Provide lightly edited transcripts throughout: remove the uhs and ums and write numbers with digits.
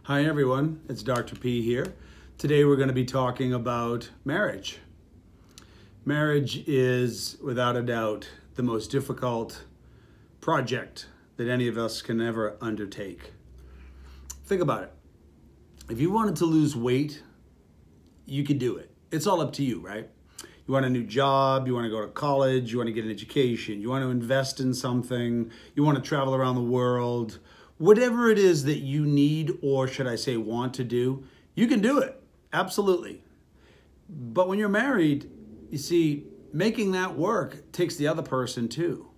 Hi everyone, it's Dr. P here. Today we're going to be talking about marriage. Marriage is, without a doubt, the most difficult project that any of us can ever undertake. Think about it. If you wanted to lose weight, you could do it. It's all up to you, right? You want a new job, you want to go to college, you want to get an education, you want to invest in something, you want to travel around the world. Whatever it is that you need, or should I say want to do, you can do it. Absolutely. But when you're married, you see, making that work takes the other person too.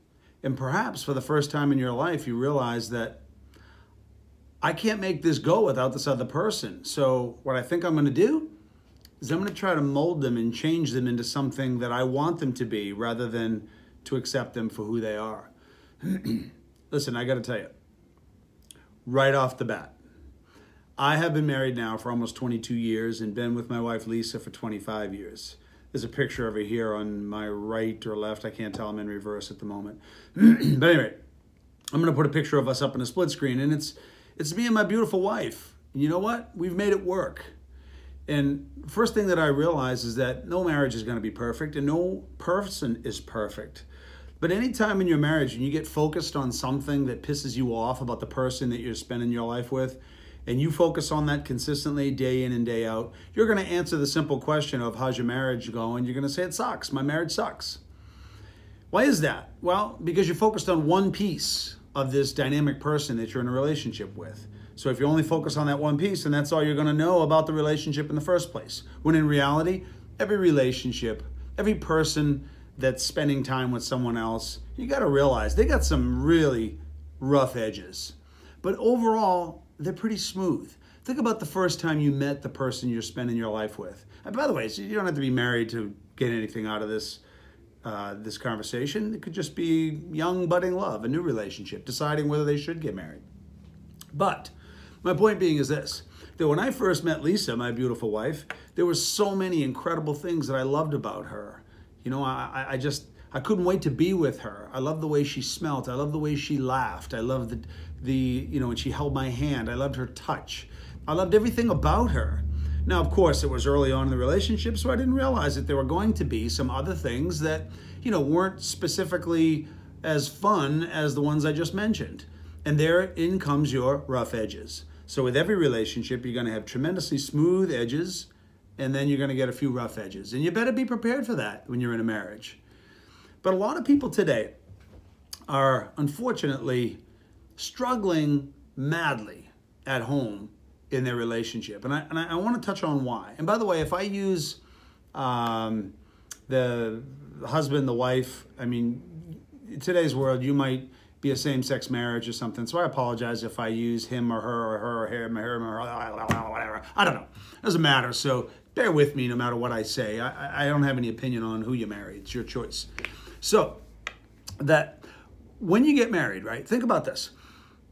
And perhaps for the first time in your life, you realize that I can't make this go without this other person. So what I think I'm going to do is I'm going to try to mold them and change them into something that I want them to be rather than to accept them for who they are. Listen, I got to tell you, right off the bat, I have been married now for almost 22 years and been with my wife Lisa for 25 years. There's a picture over here on my right or left. I can't tell, I'm in reverse at the moment. But anyway, I'm going to put a picture of us up on a split screen, and it's me and my beautiful wife. And you know what? We've made it work. And first thing that I realize is that no marriage is going to be perfect and no person is perfect. But anytime in your marriage and you get focused on something that pisses you off about the person that you're spending your life with, and you focus on that consistently day in and day out, you're going to answer the simple question of how's your marriage going? You're going to say it sucks. My marriage sucks. Why is that? Well, because you're focused on one piece of this dynamic person that you're in a relationship with. So if you only focus on that one piece, then that's all you're going to know about the relationship in the first place. When in reality, every relationship, every person that's spending time with someone else, you got to realize they got some really rough edges. But overall, they're pretty smooth. Think about the first time you met the person you're spending your life with. And by the way, so you don't have to be married to get anything out of this conversation. It could just be young, budding love, a new relationship, deciding whether they should get married. But my point being is this, that when I first met Lisa, my beautiful wife, there were so many incredible things that I loved about her. You know, I couldn't wait to be with her. I loved the way she smelled. I loved the way she laughed. I loved when she held my hand. I loved her touch. I loved everything about her. Now, of course, it was early on in the relationship, so I didn't realize that there were going to be some other things that, weren't specifically as fun as the ones I just mentioned. And therein comes your rough edges. So with every relationship, you're going to have tremendously smooth edges, and then you're going to get a few rough edges. And you better be prepared for that when you're in a marriage. But a lot of people today are unfortunately struggling madly at home in their relationship. And I want to touch on why. And by the way, if I use the husband, the wife, in today's world, you might be a same-sex marriage or something. So I apologize if I use him or her or her or him or her, whatever. I don't know. It doesn't matter. So bear with me no matter what I say. I don't have any opinion on who you marry. It's your choice. So that when you get married, right, think about this.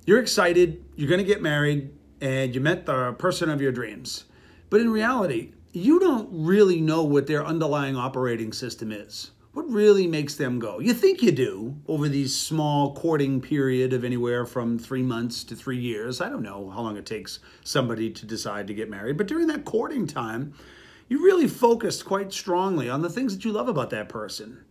You're excited. You're going to get married and you met the person of your dreams. But in reality, you don't really know what their underlying operating system is. What really makes them go? You think you do over these small courting period of anywhere from 3 months to 3 years. I don't know how long it takes somebody to decide to get married. But during that courting time, you really focused quite strongly on the things that you love about that person.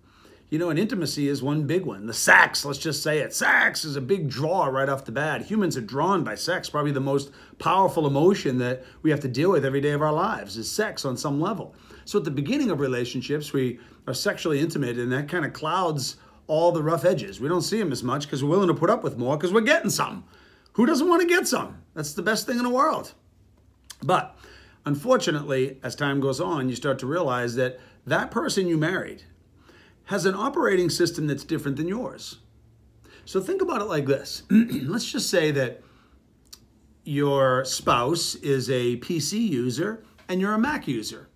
And intimacy is one big one. The sex, let's just say it. Sex is a big draw right off the bat. Humans are drawn by sex. Probably the most powerful emotion that we have to deal with every day of our lives is sex on some level. So at the beginning of relationships, we are sexually intimate, and that kind of clouds all the rough edges. We don't see them as much because we're willing to put up with more because we're getting some. Who doesn't want to get some? That's the best thing in the world. But unfortunately, as time goes on, you start to realize that that person you married has an operating system that's different than yours. So think about it like this. Let's just say that your spouse is a PC user and you're a Mac user.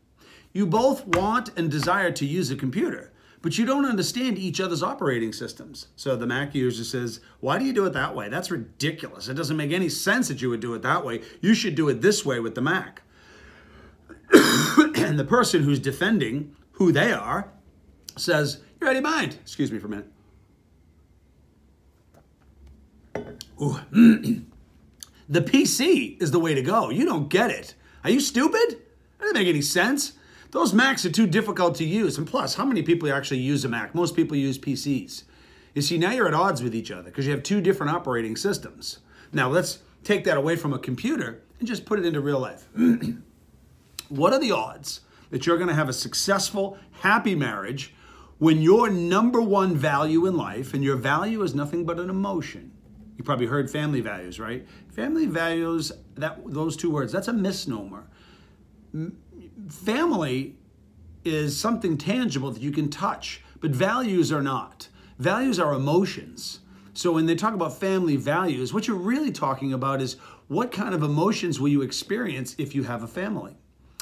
You both want and desire to use a computer, but you don't understand each other's operating systems. So the Mac user says, why do you do it that way? That's ridiculous. It doesn't make any sense that you would do it that way. You should do it this way with the Mac. And the person who's defending who they are says, you're out of your mind. Excuse me for a minute. Ooh. The PC is the way to go. You don't get it. Are you stupid? That doesn't make any sense. Those Macs are too difficult to use. And plus, how many people actually use a Mac? Most people use PCs. You see, now you're at odds with each other because you have two different operating systems. Now, let's take that away from a computer and just put it into real life. What are the odds that you're going to have a successful, happy marriage when your number one value in life, and your value is nothing but an emotion? You probably heard family values, right? Family values, those two words, that's a misnomer. Family is something tangible that you can touch, but values are not. Values are emotions. So when they talk about family values, what you're really talking about is what kind of emotions will you experience if you have a family?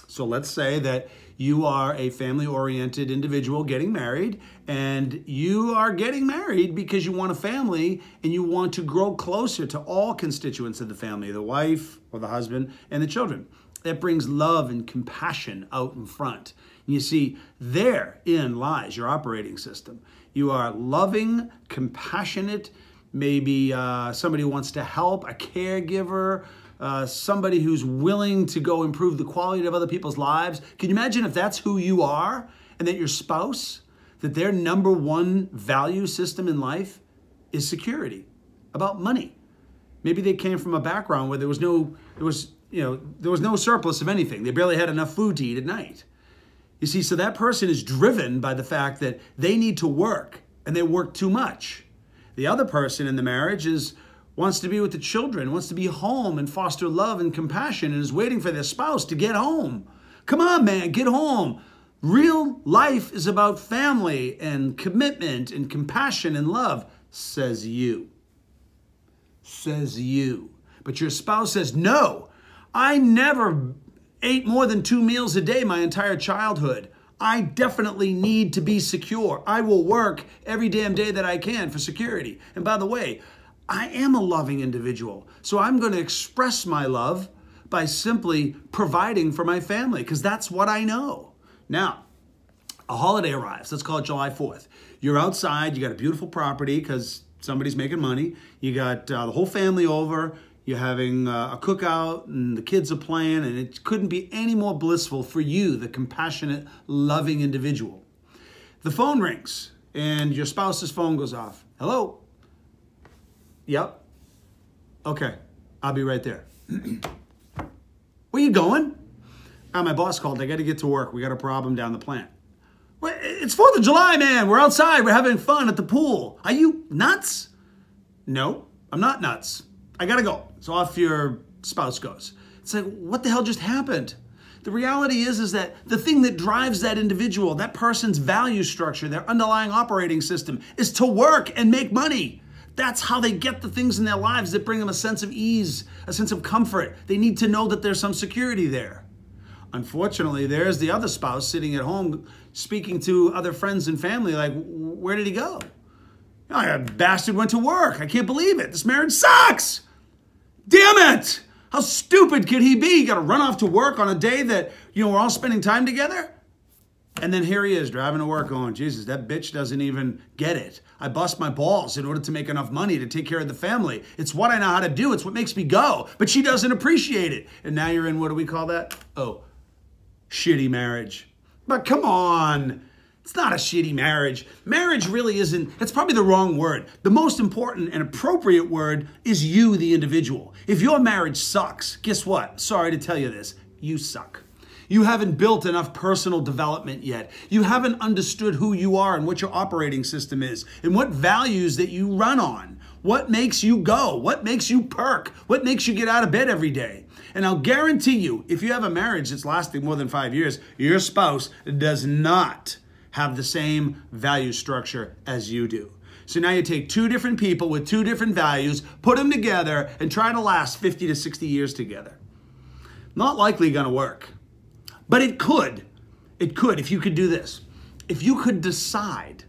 So let's say that you are a family-oriented individual getting married, and you are getting married because you want a family and you want to grow closer to all constituents of the family, the wife or the husband and the children. That brings love and compassion out in front. And you see, therein lies your operating system. You are loving, compassionate, maybe somebody who wants to help, a caregiver, somebody who's willing to go improve the quality of other people's lives. Can you imagine if that's who you are, and that your spouse, that their number one value system in life is security, about money? Maybe they came from a background where there was no surplus of anything. They barely had enough food to eat at night. You see, so that person is driven by the fact that they need to work, and they work too much. The other person in the marriage wants to be with the children, wants to be home and foster love and compassion, and is waiting for their spouse to get home. Come on, man, get home. Real life is about family and commitment and compassion and love, says you. Says you. But your spouse says, no, I never ate more than 2 meals a day my entire childhood. I definitely need to be secure. I will work every damn day that I can for security. And by the way, I am a loving individual, so I'm going to express my love by simply providing for my family, because that's what I know. Now, a holiday arrives. Let's call it July 4th. You're outside. You got a beautiful property because somebody's making money. You got the whole family over. You're having a cookout, and the kids are playing, and it couldn't be any more blissful for you, the compassionate, loving individual. The phone rings, and your spouse's phone goes off. Hello? Yep. Okay, I'll be right there. Where you going? My boss called. I got to get to work. We got a problem down the plant. Well, it's 4th of July, man. We're outside. We're having fun at the pool. Are you nuts? No, I'm not nuts. I got to go. So off your spouse goes. It's like, what the hell just happened? The reality is that the thing that drives that individual, that person's value structure, their underlying operating system, is to work and make money. That's how they get the things in their lives that bring them a sense of ease, a sense of comfort. They need to know that there's some security there. Unfortunately, there's the other spouse sitting at home speaking to other friends and family like, where did he go? Oh, that bastard went to work. I can't believe it. This marriage sucks. Damn it. How stupid could he be? You got to run off to work on a day that, we're all spending time together? And then here he is driving to work going, Jesus, that bitch doesn't even get it. I bust my balls in order to make enough money to take care of the family. It's what I know how to do. It's what makes me go. But she doesn't appreciate it. And now you're in, what do we call that? Oh, shitty marriage. But come on. It's not a shitty marriage. Marriage really isn't, it's probably the wrong word. The most important and appropriate word is you, the individual. If your marriage sucks, guess what? Sorry to tell you this, you suck. You haven't built enough personal development yet. You haven't understood who you are and what your operating system is and what values that you run on. What makes you go? What makes you perk? What makes you get out of bed every day? And I'll guarantee you, if you have a marriage that's lasting more than 5 years, your spouse does not have the same value structure as you do. So now you take two different people with two different values, put them together, and try to last 50 to 60 years together. Not likely going to work. But it could. It could if you could do this. If you could decide,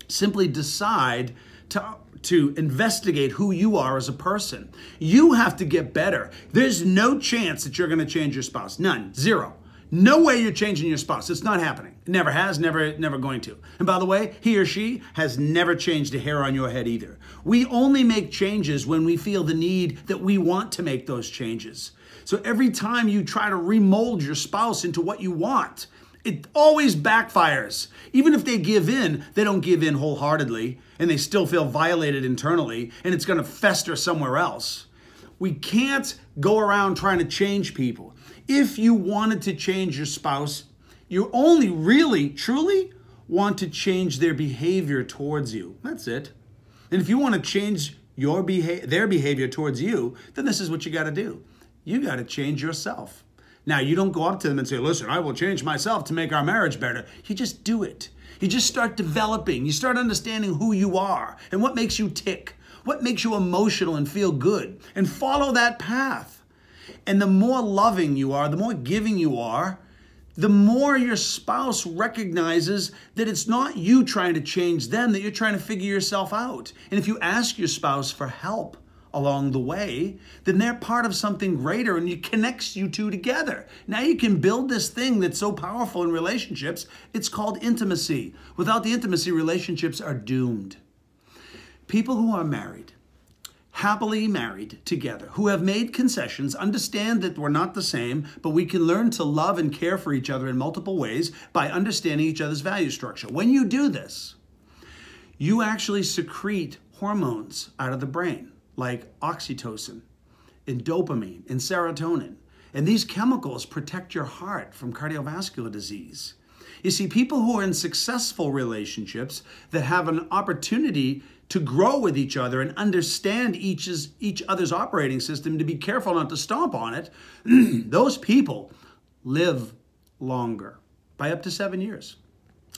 simply decide to investigate who you are as a person. You have to get better. There's no chance that you're going to change your spouse. None. Zero. No way you're changing your spouse. It's not happening. It never has, never going to. And by the way, he or she has never changed a hair on your head either. We only make changes when we feel the need that we want to make those changes. So every time you try to remold your spouse into what you want, it always backfires. Even if they give in, they don't give in wholeheartedly, and they still feel violated internally, and it's going to fester somewhere else. We can't go around trying to change people. If you wanted to change your spouse, you only really, truly want to change their behavior towards you. That's it. And if you want to change their behavior towards you, then this is what you got to do. You got to change yourself. Now, you don't go up to them and say, listen, I will change myself to make our marriage better. You just do it. You just start developing. You start understanding who you are and what makes you tick, what makes you emotional and feel good, and follow that path. And the more loving you are, the more giving you are, the more your spouse recognizes that it's not you trying to change them, that you're trying to figure yourself out. And if you ask your spouse for help along the way, then they're part of something greater and it connects you two together. Now you can build this thing that's so powerful in relationships. It's called intimacy. Without the intimacy, relationships are doomed. People who are married, happily married together, who have made concessions, understand that we're not the same, but we can learn to love and care for each other in multiple ways by understanding each other's value structure. When you do this, you actually secrete hormones out of the brain, like oxytocin and dopamine and serotonin. And these chemicals protect your heart from cardiovascular disease. You see, people who are in successful relationships that have an opportunity to grow with each other and understand each other's operating system, to be careful not to stomp on it, those people live longer by up to 7 years,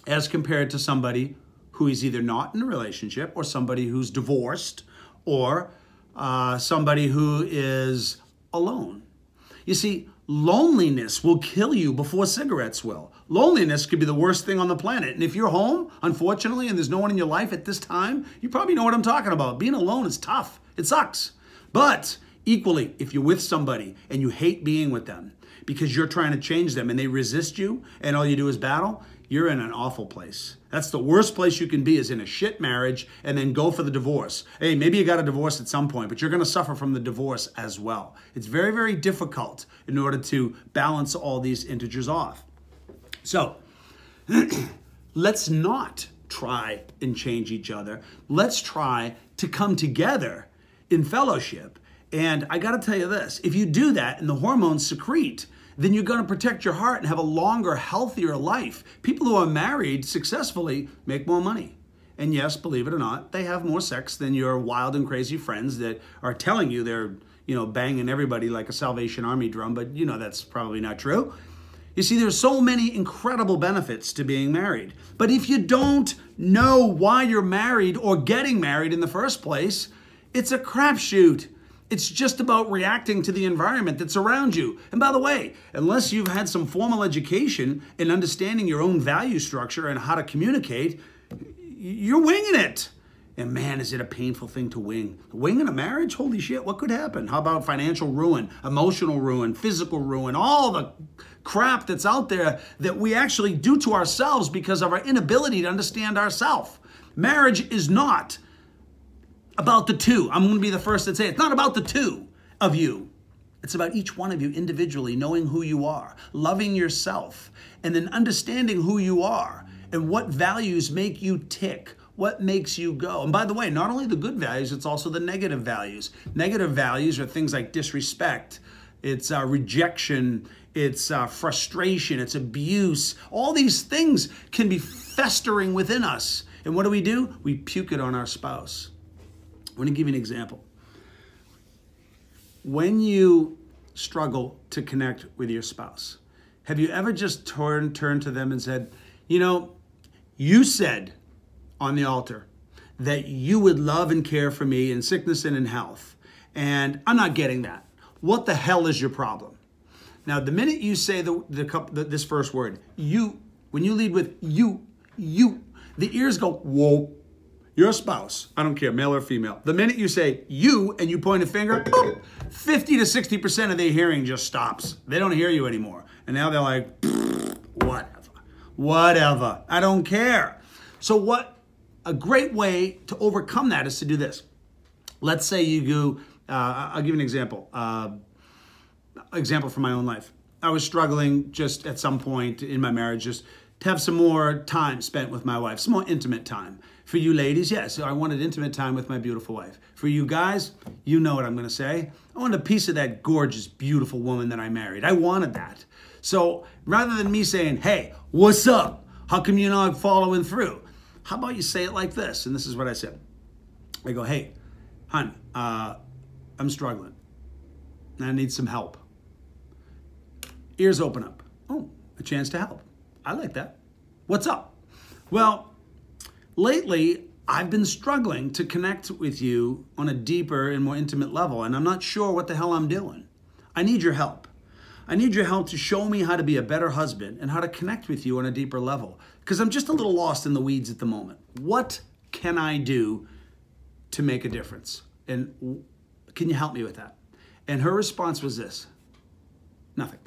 as compared to somebody who is either not in a relationship or somebody who's divorced or somebody who is alone. You see, loneliness will kill you before cigarettes will. Loneliness could be the worst thing on the planet. And if you're home, unfortunately, and there's no one in your life at this time, you probably know what I'm talking about. Being alone is tough. It sucks. But equally, if you're with somebody and you hate being with them because you're trying to change them and they resist you and all you do is battle, you're in an awful place. That's the worst place you can be, is in a shit marriage and then go for the divorce. Hey, maybe you got a divorce at some point, but you're going to suffer from the divorce as well. It's very, very difficult in order to balance all these integers off. So let's not try and change each other. Let's try to come together in fellowship. And I got to tell you this, if you do that and the hormones secrete, then you're going to protect your heart and have a longer, healthier life. People who are married successfully make more money. And yes, believe it or not, they have more sex than your wild and crazy friends that are telling you they're, banging everybody like a Salvation Army drum, but that's probably not true. You see, there's so many incredible benefits to being married. But if you don't know why you're married or getting married in the first place, it's a crapshoot. It's just about reacting to the environment that's around you. And by the way, unless you've had some formal education in understanding your own value structure and how to communicate, you're winging it. And man, is it a painful thing to wing. Winging a marriage? Holy shit, what could happen? How about financial ruin, emotional ruin, physical ruin, all the crap that's out there that we actually do to ourselves because of our inability to understand ourselves. Marriage is not about the two. I'm going to be the first to say it's not about the two of you. It's about each one of you individually, knowing who you are, loving yourself, and then understanding who you are and what values make you tick, what makes you go. And by the way, not only the good values, it's also the negative values. Negative values are things like disrespect, it's rejection, it's frustration, it's abuse. All these things can be festering within us. And what do? We puke it on our spouse. I'm going to give you an example. When you struggle to connect with your spouse, have you ever just turned to them and said, you said on the altar that you would love and care for me in sickness and in health, and I'm not getting that. What the hell is your problem? Now, the minute you say this first word, you, when you lead with you, the ears go, whoa. Your spouse, I don't care, male or female. The minute you say you and you point a finger, boom, 50 to 60% of their hearing just stops. They don't hear you anymore. And now they're like, whatever. I don't care. So a great way to overcome that is to do this. Let's say you go, I'll give you an example. Example from my own life. I was struggling just at some point in my marriage, just to have some more time spent with my wife, some more intimate time. For you ladies, yes, I wanted intimate time with my beautiful wife. For you guys, you know what I'm going to say. I wanted a piece of that gorgeous, beautiful woman that I married. I wanted that. So rather than me saying, hey, what's up? How come you're not following through? How about you say it like this? And this is what I said. I go, hey, hon, I'm struggling. I need some help. Ears open up. Oh, a chance to help. I like that. What's up? Well, lately, I've been struggling to connect with you on a deeper and more intimate level, and I'm not sure what the hell I'm doing. I need your help. I need your help to show me how to be a better husband and how to connect with you on a deeper level, because I'm just a little lost in the weeds at the moment. What can I do to make a difference? And can you help me with that? And her response was this: nothing.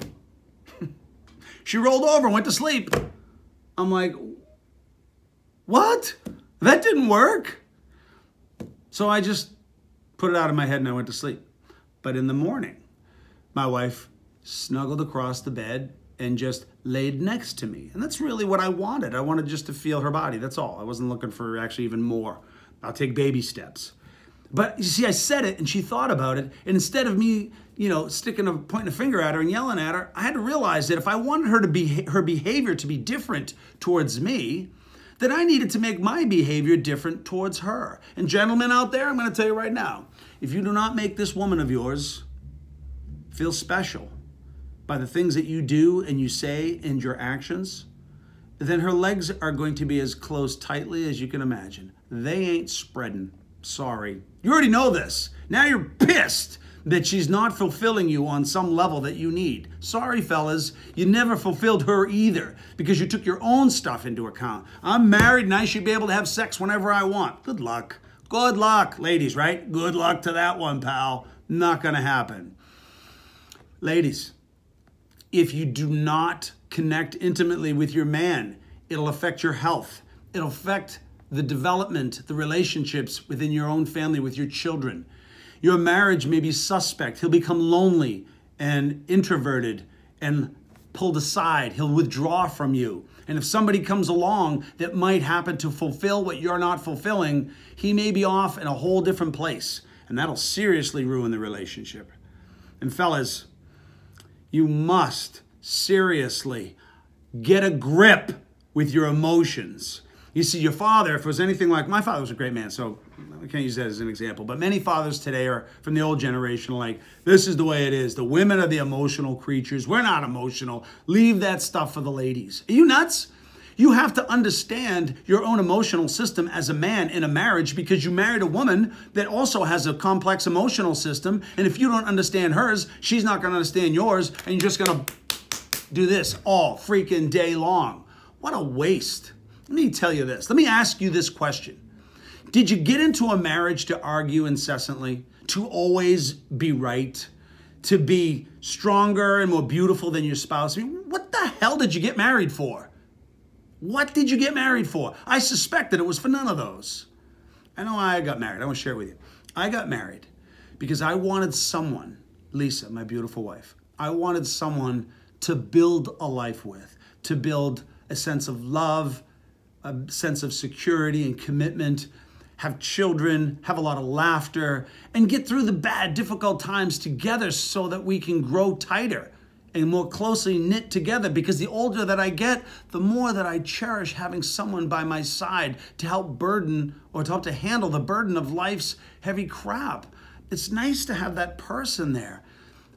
She rolled over and went to sleep. I'm like, what? That didn't work. So I just put it out of my head and I went to sleep. But in the morning, my wife snuggled across the bed and just laid next to me. And that's really what I wanted. I wanted just to feel her body. That's all. I wasn't looking for actually even more. I'll take baby steps. But you see, I said it and she thought about it. And instead of me, pointing a finger at her and yelling at her, I had to realize that if I wanted her to be her behavior to be different towards me, that I needed to make my behavior different towards her. And gentlemen out there, I'm going to tell you right now, if you do not make this woman of yours feel special by the things that you do and you say and your actions, then her legs are going to be as closed tightly as you can imagine. They ain't spreading. Sorry. You already know this. Now you're pissed that she's not fulfilling you on some level that you need. Sorry, fellas. You never fulfilled her either because you took your own stuff into account. I'm married and I should be able to have sex whenever I want. Good luck. Good luck, ladies, right? Good luck to that one, pal. Not going to happen. Ladies, if you do not connect intimately with your man, it'll affect your health. It'll affect the development, the relationships within your own family with your children. Your marriage may be suspect. He'll become lonely and introverted and pulled aside. He'll withdraw from you. And if somebody comes along that might happen to fulfill what you're not fulfilling, he may be off in a whole different place. And that'll seriously ruin the relationship. And fellas, you must seriously get a grip with your emotions. You see, your father, if it was anything like, my father was a great man, so I can't use that as an example, but many fathers today are from the old generation like, this is the way it is. The women are the emotional creatures. We're not emotional. Leave that stuff for the ladies. Are you nuts? You have to understand your own emotional system as a man in a marriage because you married a woman that also has a complex emotional system, and if you don't understand hers, she's not going to understand yours, and you're just going to do this all freaking day long. What a waste. Let me tell you this. Let me ask you this question. Did you get into a marriage to argue incessantly, to always be right, to be stronger and more beautiful than your spouse? I mean, what the hell did you get married for? What did you get married for? I suspect that it was for none of those. I know I got married. I want to share it with you. I got married because I wanted someone, Lisa, my beautiful wife, I wanted someone to build a life with, to build a sense of love, a sense of security and commitment, have children, have a lot of laughter, and get through the bad, difficult times together so that we can grow tighter and more closely knit together. Because the older that I get, the more that I cherish having someone by my side to help burden or to help to handle the burden of life's heavy crap. It's nice to have that person there.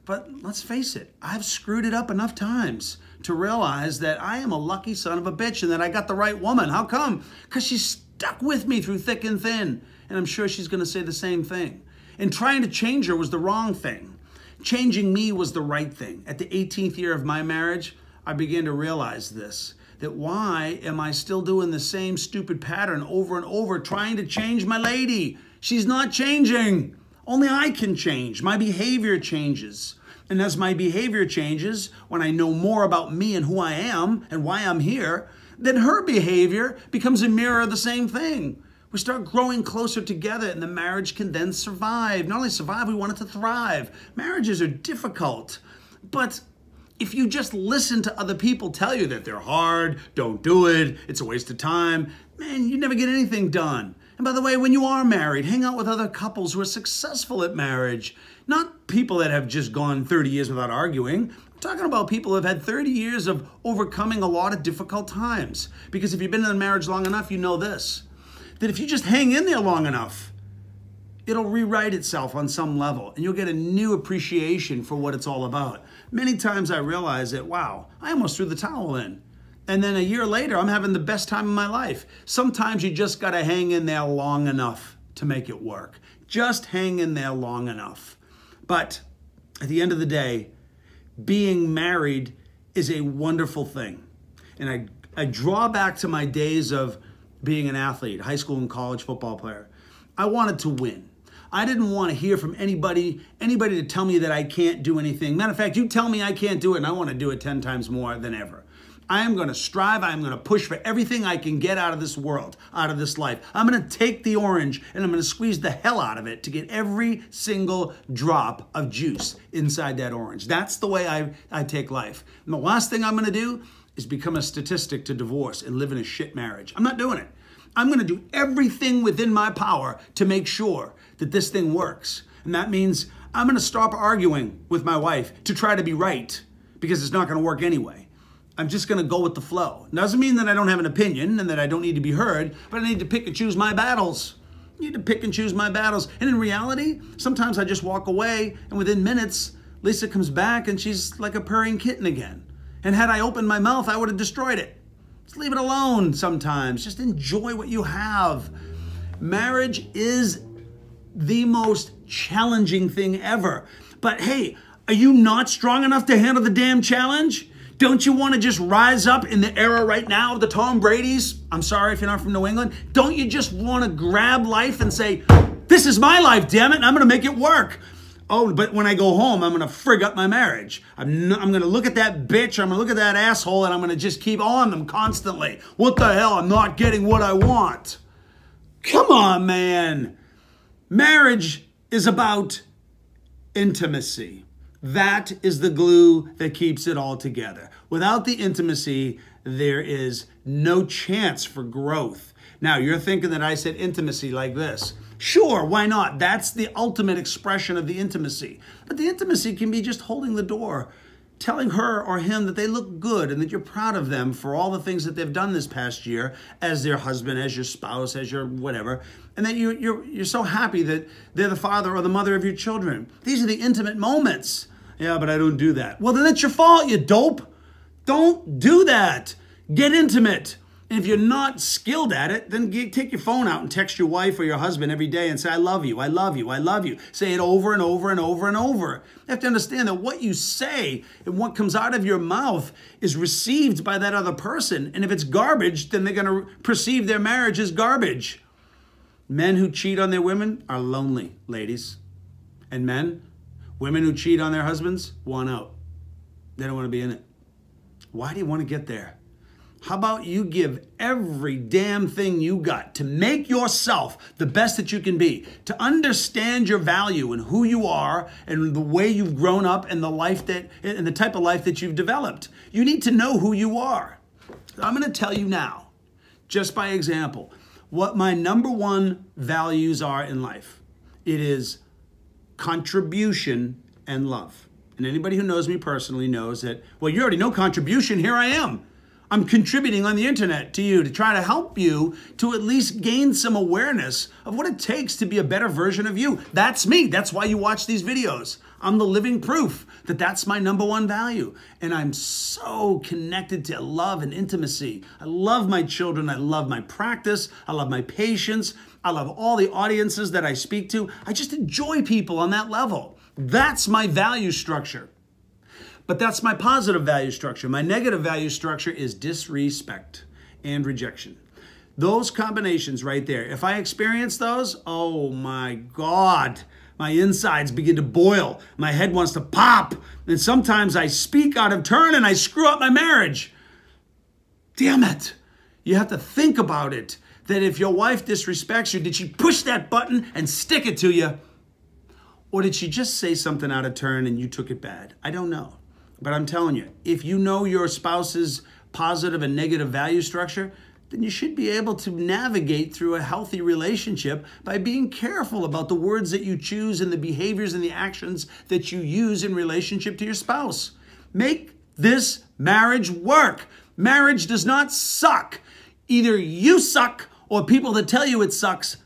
But let's face it, I've screwed it up enough times to realize that I am a lucky son of a bitch and that I got the right woman. How come? Because she's stuck with me through thick and thin. And I'm sure she's going to say the same thing. And trying to change her was the wrong thing. Changing me was the right thing. At the 18th year of my marriage, I began to realize this, that why am I still doing the same stupid pattern over and over, trying to change my lady? She's not changing. Only I can change. My behavior changes. And as my behavior changes, when I know more about me and who I am and why I'm here, then her behavior becomes a mirror of the same thing. We start growing closer together and the marriage can then survive. Not only survive, we want it to thrive. Marriages are difficult, but if you just listen to other people tell you that they're hard, don't do it, it's a waste of time, man, you never get anything done. And by the way, when you are married, hang out with other couples who are successful at marriage. Not people that have just gone 30 years without arguing. I'm talking about people who have had 30 years of overcoming a lot of difficult times. Because if you've been in a marriage long enough, you know this, that if you just hang in there long enough, it'll rewrite itself on some level and you'll get a new appreciation for what it's all about. Many times I realize that, wow, I almost threw the towel in. And then a year later, I'm having the best time of my life. Sometimes you just got to hang in there long enough to make it work. Just hang in there long enough. But at the end of the day, being married is a wonderful thing. And I draw back to my days of being an athlete, high school and college football player. I wanted to win. I didn't want to hear from anybody to tell me that I can't do anything. Matter of fact, you tell me I can't do it and I want to do it 10 times more than ever. I am going to strive. I'm going to push for everything I can get out of this world, out of this life. I'm going to take the orange and I'm going to squeeze the hell out of it to get every single drop of juice inside that orange. That's the way I take life. And the last thing I'm going to do is become a statistic to divorce and live in a shit marriage. I'm not doing it. I'm going to do everything within my power to make sure that this thing works. And that means I'm going to stop arguing with my wife to try to be right because it's not going to work anyway. I'm just going to go with the flow. Doesn't mean that I don't have an opinion and that I don't need to be heard, but I need to pick and choose my battles. I need to pick and choose my battles. And in reality, sometimes I just walk away and within minutes, Lisa comes back and she's like a purring kitten again. And had I opened my mouth, I would have destroyed it. Just leave it alone sometimes. Just enjoy what you have. Marriage is the most challenging thing ever. But hey, are you not strong enough to handle the damn challenge? Don't you want to just rise up in the era right now of the Tom Brady's? I'm sorry if you're not from New England. Don't you just want to grab life and say, this is my life, damn it, and I'm going to make it work. Oh, but when I go home, I'm going to frig up my marriage. I'm going to look at that bitch, I'm going to look at that asshole, and I'm going to just keep on them constantly. What the hell? I'm not getting what I want. Come on, man. Marriage is about intimacy. That is the glue that keeps it all together. Without the intimacy, there is no chance for growth. Now, you're thinking that I said intimacy like this. Sure, why not? That's the ultimate expression of the intimacy. But the intimacy can be just holding the door, telling her or him that they look good and that you're proud of them for all the things that they've done this past year as their husband, as your spouse, as your whatever, and that you're so happy that they're the father or the mother of your children. These are the intimate moments. Yeah, but I don't do that. Well, then it's your fault, you dope. Don't do that. Get intimate. And if you're not skilled at it, then take your phone out and text your wife or your husband every day and say, I love you, I love you, I love you. Say it over and over and over and over. You have to understand that what you say and what comes out of your mouth is received by that other person. And if it's garbage, then they're going to perceive their marriage as garbage. Men who cheat on their women are lonely, ladies. And men, women who cheat on their husbands, want out. They don't want to be in it. Why do you want to get there? How about you give every damn thing you got to make yourself the best that you can be, to understand your value and who you are and the way you've grown up and the type of life that you've developed. You need to know who you are. I'm going to tell you now, just by example, what my number one values are in life. It is contribution and love. And anybody who knows me personally knows that, well, you already know contribution. Here I am. I'm contributing on the internet to you to try to help you to at least gain some awareness of what it takes to be a better version of you. That's me. That's why you watch these videos. I'm the living proof that that's my number one value. And I'm so connected to love and intimacy. I love my children. I love my practice. I love my patients. I love all the audiences that I speak to. I just enjoy people on that level. That's my value structure. But that's my positive value structure. My negative value structure is disrespect and rejection. Those combinations right there, if I experience those, oh my God, My insides begin to boil. My head wants to pop. And sometimes I speak out of turn and I screw up my marriage. Damn it. You have to think about it. That if your wife disrespects you, did she push that button and stick it to you? Or did she just say something out of turn and you took it bad? I don't know. But I'm telling you, if you know your spouse's positive and negative value structure, then you should be able to navigate through a healthy relationship by being careful about the words that you choose and the behaviors and the actions that you use in relationship to your spouse. Make this marriage work. Marriage does not suck. Either you suck or people that tell you it sucks.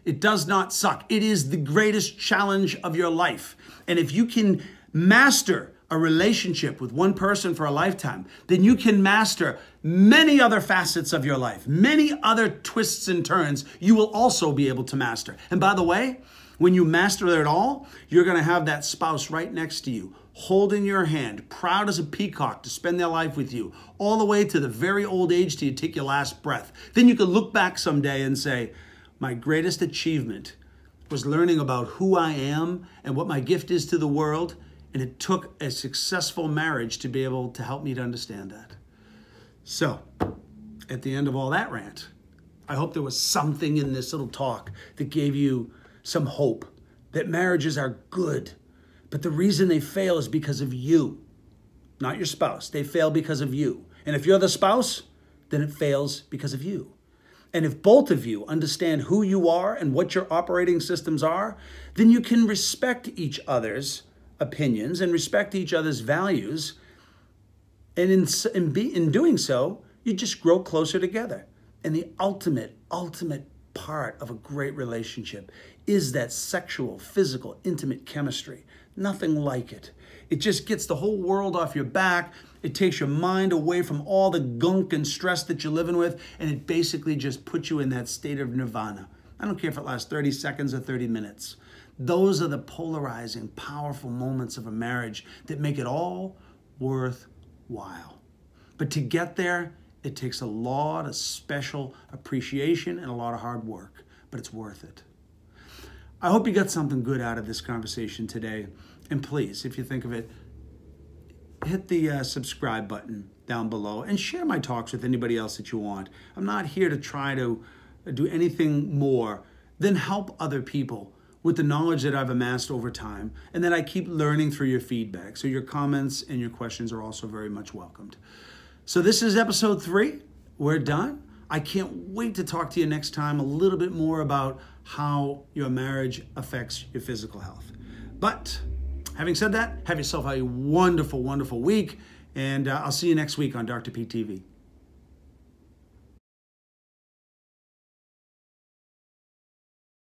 It does not suck. It is the greatest challenge of your life. And if you can master a relationship with one person for a lifetime, then you can master many other facets of your life. Many other twists and turns you will also be able to master. And by the way, when you master it all, you're going to have that spouse right next to you, holding your hand, proud as a peacock to spend their life with you, all the way to the very old age till you take your last breath. Then you can look back someday and say, my greatest achievement was learning about who I am and what my gift is to the world. And it took a successful marriage to be able to help me to understand that. So, at the end of all that rant, I hope there was something in this little talk that gave you some hope that marriages are good. But the reason they fail is because of you, not your spouse. They fail because of you. And if you're the spouse, then it fails because of you. And if both of you understand who you are and what your operating systems are, then you can respect each other's opinions and respect each other's values. And in doing so, you just grow closer together. And the ultimate part of a great relationship is that sexual, physical, intimate chemistry. Nothing like it. It just gets the whole world off your back. It takes your mind away from all the gunk and stress that you're living with, and it basically just puts you in that state of nirvana. I don't care if it lasts 30 seconds or 30 minutes. Those are the polarizing, powerful moments of a marriage that make it all worthwhile. But to get there, it takes a lot of special appreciation and a lot of hard work, but it's worth it. I hope you got something good out of this conversation today. And please, if you think of it, hit the subscribe button down below and share my talks with anybody else that you want. I'm not here to try to do anything more than help other people with the knowledge that I've amassed over time and that I keep learning through your feedback. So your comments and your questions are also very much welcomed. So this is episode 3. We're done. I can't wait to talk to you next time a little bit more about how your marriage affects your physical health. But having said that, have yourself a wonderful, wonderful week, and I'll see you next week on Dr. P TV.